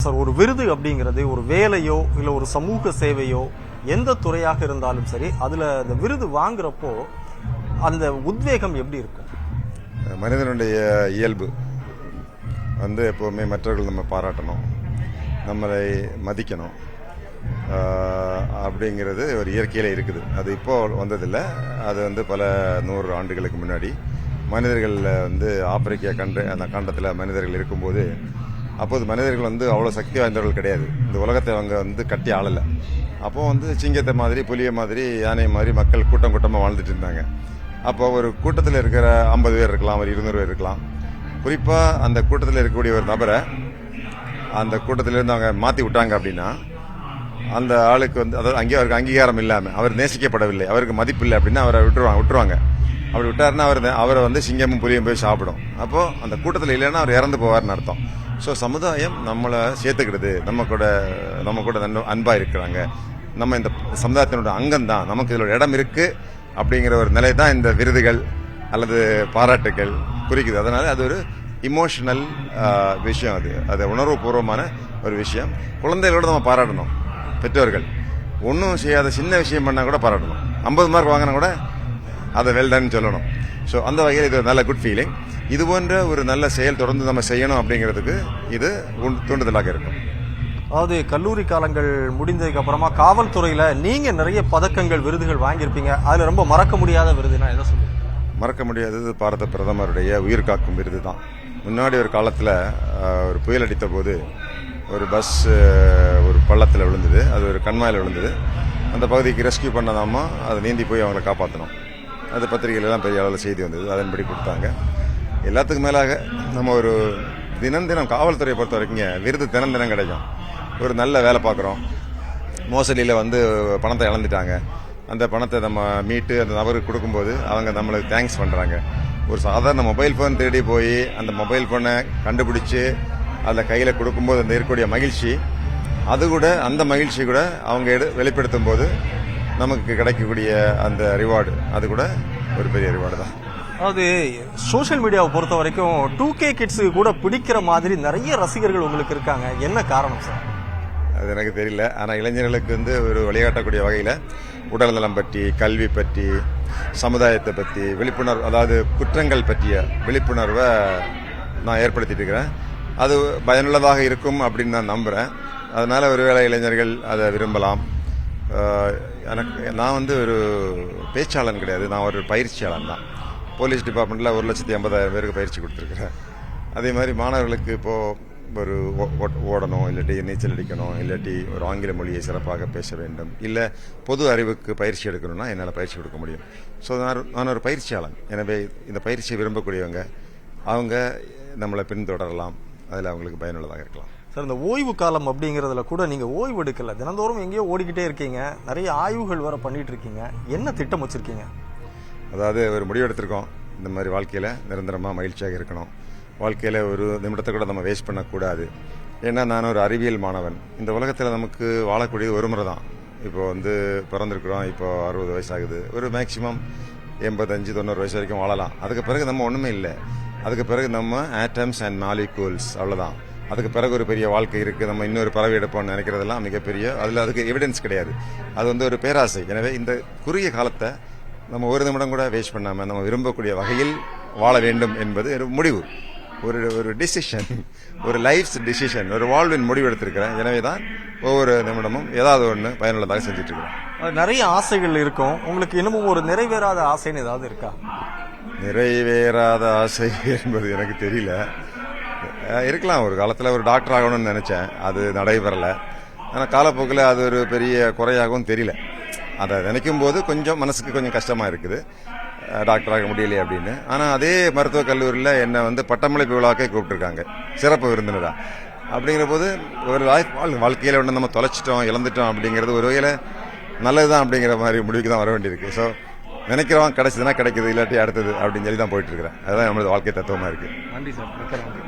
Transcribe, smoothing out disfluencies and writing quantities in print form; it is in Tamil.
சார், ஒரு விருது அப்படிங்கிறது ஒரு வேலையோ இல்லை ஒரு சமூக சேவையோ எந்த துறையாக இருந்தாலும் சரி, அதில் அந்த விருது வாங்குறப்போ அந்த உத்வேகம் எப்படி இருக்கும்? மனிதனுடைய இயல்பு எப்போவுமே மற்றவர்கள் நம்ம பாராட்டணும், நம்மளை மதிக்கணும் அப்படிங்கிறது ஒரு இயற்கையில் இருக்குது. அது இப்போ வந்ததில்லை. அது பல 100 ஆண்டுகளுக்கு முன்னாடி மனிதர்கள் ஆப்பிரிக்கா அந்த கண்டத்தில் மனிதர்கள் இருக்கும்போது, அப்போது மனிதர்கள் அவ்வளோ சக்தி வாய்ந்தவர்கள் கிடையாது. இந்த உலகத்தை அவங்க கட்டி ஆளலை. அப்போ சிங்கத்தை மாதிரி, புலியை மாதிரி, யானை மாதிரி மக்கள் கூட்டம் கூட்டமாக வாழ்ந்துட்டு இருந்தாங்க. அப்போ ஒரு கூட்டத்தில் இருக்கிற 50 பேர் இருக்கலாம், ஒரு 200 பேர் இருக்கலாம். குறிப்பாக அந்த கூட்டத்தில் இருக்கக்கூடிய ஒரு நபரை அந்த கூட்டத்திலிருந்து அவங்க மாற்றி விட்டாங்க அப்படின்னா, அந்த ஆளுக்கு அதாவது அவருக்கு அங்கீகாரம் இல்லாமல், அவர் நேசிக்கப்படவில்லை, அவருக்கு மதிப்பு இல்லை அப்படின்னா அவரை விட்டுருவாங்க. அப்படி விட்டாருன்னா அவரை சிங்கமும் புலியும் போய் சாப்பிடும். அப்போது அந்த கூட்டத்தில் இல்லைன்னா அவர் இறந்து போவார்னு அர்த்தம். ஸோ சமுதாயம் நம்மளை சேர்த்துக்கிடுது, நம்ம கூட அன்பாக இருக்கிறாங்க, நம்ம இந்த சமுதாயத்தினோட அங்கம்தான், நமக்கு இதோட இடம் இருக்குது அப்படிங்கிற ஒரு நிலை தான் இந்த விருதுகள் அல்லது பாராட்டுகள் குறிக்குது. அதனால அது ஒரு இமோஷனல் விஷயம். அது உணர்வுபூர்வமான ஒரு விஷயம். குழந்தைகளோட நம்ம பாராட்டணும். பெற்றோர்கள் ஒன்றும் செய்யாத சின்ன விஷயம் பண்ணால் கூட பாராட்டணும். 50 மார்க் வாங்கினா கூட அதை வெல்டன்னு சொல்லணும். ஸோ அந்த வகையில் இது ஒரு நல்ல குட் ஃபீலிங். இது போன்ற ஒரு நல்ல செயல் தொடர்ந்து நம்ம செய்யணும் அப்படிங்கிறதுக்கு இது தூண்டுதலாக இருக்கும். அதாவது கல்லூரி காலங்கள் முடிந்ததுக்கு அப்புறமா காவல்துறையில் நீங்கள் நிறைய பதக்கங்கள், விருதுகள் வாங்கியிருப்பீங்க. அதில் ரொம்ப மறக்க முடியாத விருதுனா எதை சொல்லுங்க? மறக்க முடியாதது பாரத பிரதமருடைய உயிர் காக்கும் விருது தான். முன்னாடி ஒரு காலத்தில் ஒரு புயல் அடித்த போது ஒரு பஸ் ஒரு பள்ளத்தில் விழுந்தது. அது ஒரு கண்மாயில் விழுந்தது. அந்த பகுதிக்கு ரெஸ்கியூ பண்ணதாமா, அதை நீந்தி போய் அவங்களை காப்பாற்றணும். அது பத்திரிகைகளெல்லாம் பெரிய அளவில் செய்தி வந்தது. அதன்படி கொடுத்தாங்க. எல்லாத்துக்கும் மேலாக நம்ம ஒரு தினம் காவல்துறையை பொறுத்த வரைக்கும் விருது தினம் கிடைக்கும். ஒரு நல்ல வேலை பார்க்குறோம், மோசடியில் பணத்தை இழந்துட்டாங்க, அந்த பணத்தை நம்ம மீட்டு அந்த நபருக்கு கொடுக்கும்போது அவங்க நம்மளுக்கு தேங்க்ஸ் பண்ணுறாங்க. ஒரு சாதாரண மொபைல் ஃபோன் தேடி போய் அந்த மொபைல் ஃபோனை கண்டுபிடிச்சி அதில் கையில் கொடுக்கும்போது அந்த இருக்கக்கூடிய மகிழ்ச்சி, அந்த மகிழ்ச்சி கூட அவங்க வெளிப்படுத்தும் போது நமக்கு கிடைக்கக்கூடிய அந்த ரிவார்டு, அது கூட ஒரு பெரிய ரிவார்டு தான். அதாவது சோஷியல் மீடியாவை பொறுத்த வரைக்கும் 2K கிட்ஸுக்கு கூட பிடிக்கிற மாதிரி நிறைய ரசிகர்கள் உங்களுக்கு இருக்காங்க. என்ன காரணம் சார்? அது எனக்கு தெரியல. ஆனால் இளைஞர்களுக்கு ஒரு வழிகாட்டக்கூடிய வகையில் உடல்நலம் பற்றி, கல்வி பற்றி, சமுதாயத்தை பற்றி விழிப்புணர்வு, அதாவது குற்றங்கள் பற்றிய விழிப்புணர்வை நான் ஏற்படுத்திட்டு இருக்கிறேன். அது பயனுள்ளதாக இருக்கும் அப்படின்னு நான் நம்புகிறேன். அதனால் ஒருவேளை இளைஞர்கள் அதை விரும்பலாம். நான் ஒரு பேச்சாளன் கிடையாது, நான் ஒரு பயிற்சியாளன் தான். போலீஸ் டிபார்ட்மெண்ட்டில் 1,80,000 பேருக்கு பயிற்சி கொடுத்துருக்குறேன். அதே மாதிரி மாணவர்களுக்கு இப்போது ஒரு ஓடணும், இல்லாட்டி நீச்சல் அடிக்கணும், இல்லாட்டி ஒரு ஆங்கில மொழியை சிறப்பாக பேச வேண்டும், இல்லை பொது அறிவுக்கு பயிற்சி எடுக்கணும்னா என்னால் பயிற்சி கொடுக்க முடியும். ஸோ நான் ஒரு பயிற்சியாளன். எனவே இந்த பயிற்சியை விரும்பக்கூடியவங்க அவங்க நம்மளை பின்தொடரலாம். அதில் அவங்களுக்கு பயனுள்ளதாக இருக்கலாம். சார், இந்த ஓய்வு காலம் அப்படிங்கிறதுல கூட நீங்கள் ஓய்வு எடுக்கல, தினந்தோறும் எங்கேயோ ஓடிக்கிட்டே இருக்கீங்க, நிறைய ஆய்வுகள் வர பண்ணிட்டு இருக்கீங்க. என்ன திட்டம் வச்சுருக்கீங்க? அதாவது ஒரு முடிவு எடுத்திருக்கோம். இந்த மாதிரி வாழ்க்கையில் நிரந்தரமாக மகிழ்ச்சியாக இருக்கணும். வாழ்க்கையில் ஒரு நிமிடத்தை கூட நம்ம வேஸ்ட் பண்ணக்கூடாது. ஏன்னா நான் ஒரு அறிவியல் மாணவன். இந்த உலகத்தில் நமக்கு வாழக்கூடியது ஒரு முறை தான். இப்போது பிறந்திருக்கிறோம். இப்போ 60 வயசாகுது. ஒரு மேக்சிமம் 85-90 வயசு வரைக்கும் வாழலாம். அதுக்கு பிறகு நம்ம ஒன்றுமே இல்லை. அதுக்கு பிறகு நம்ம ஆட்டம்ஸ் அண்ட் மாலிகூல்ஸ், அவ்வளோதான். அதுக்கு பிறகு ஒரு பெரிய வாழ்க்கை இருக்குது, நம்ம இன்னொரு பறவை எடுப்போம்னு நினைக்கிறதெல்லாம் மிகப்பெரிய, அதுக்கு எவிடன்ஸ் கிடையாது. அது ஒரு பேராசை. எனவே இந்த குறுகிய காலத்தை நம்ம ஒரு நிமிடம் கூட வேஸ்ட் பண்ணாமல் நம்ம விரும்பக்கூடிய வகையில் வாழ வேண்டும் என்பது ஒரு முடிவு, ஒரு டிசிஷன், ஒரு லைஃப்ஸ் டிசிஷன், ஒரு வாழ்வின் முடிவு எடுத்திருக்கிறேன். எனவே தான் ஒவ்வொரு நிமிடமும் ஏதாவது ஒன்று பயனுள்ளதாக செஞ்சுட்டு இருக்கிறேன். நிறைய ஆசைகள் இருக்கும். உங்களுக்கு இன்னமும் ஒரு நிறைவேறாத ஆசைன்னு ஏதாவது இருக்கா? நிறைவேறாத ஆசை என்பது எனக்கு தெரியல. இருக்கலாம். ஒரு காலத்தில் ஒரு டாக்டர் ஆகணும்னு நினச்சேன், அது நடைபெறலை. ஆனால் காலப்போக்கில் அது ஒரு பெரிய குறையாகவும் தெரியல. அதை நினைக்கும் போது கொஞ்சம் மனசுக்கு கொஞ்சம் கஷ்டமாக இருக்குது, டாக்டராக முடியலையே அப்படின்னு. ஆனால் அதே மருத்துவக் கல்லூரியில் என்னை பட்டமளிப்பு விழாக்கே கூப்பிட்டுருக்காங்க, சிறப்பு விருந்தினராக. அப்படிங்கிற போது ஒரு வாழ்க்கையில் ஒன்று நம்ம தொலைச்சிட்டோம், இழந்துட்டோம் அப்படிங்கிறது ஒரு வகையில் நல்லது தான் அப்படிங்கிற மாதிரி முடிவுக்கு தான் வர வேண்டியிருக்கு. ஸோ நினைக்கிறவன் கிடைச்சதுன்னா கிடைக்குது, இல்லாட்டி அடுத்தது அப்படின்னு சொல்லி தான் போயிட்டு இருக்கிறேன். அதுதான் நம்மளோட வாழ்க்கை தத்துவமாக இருக்குது. நன்றி சார்.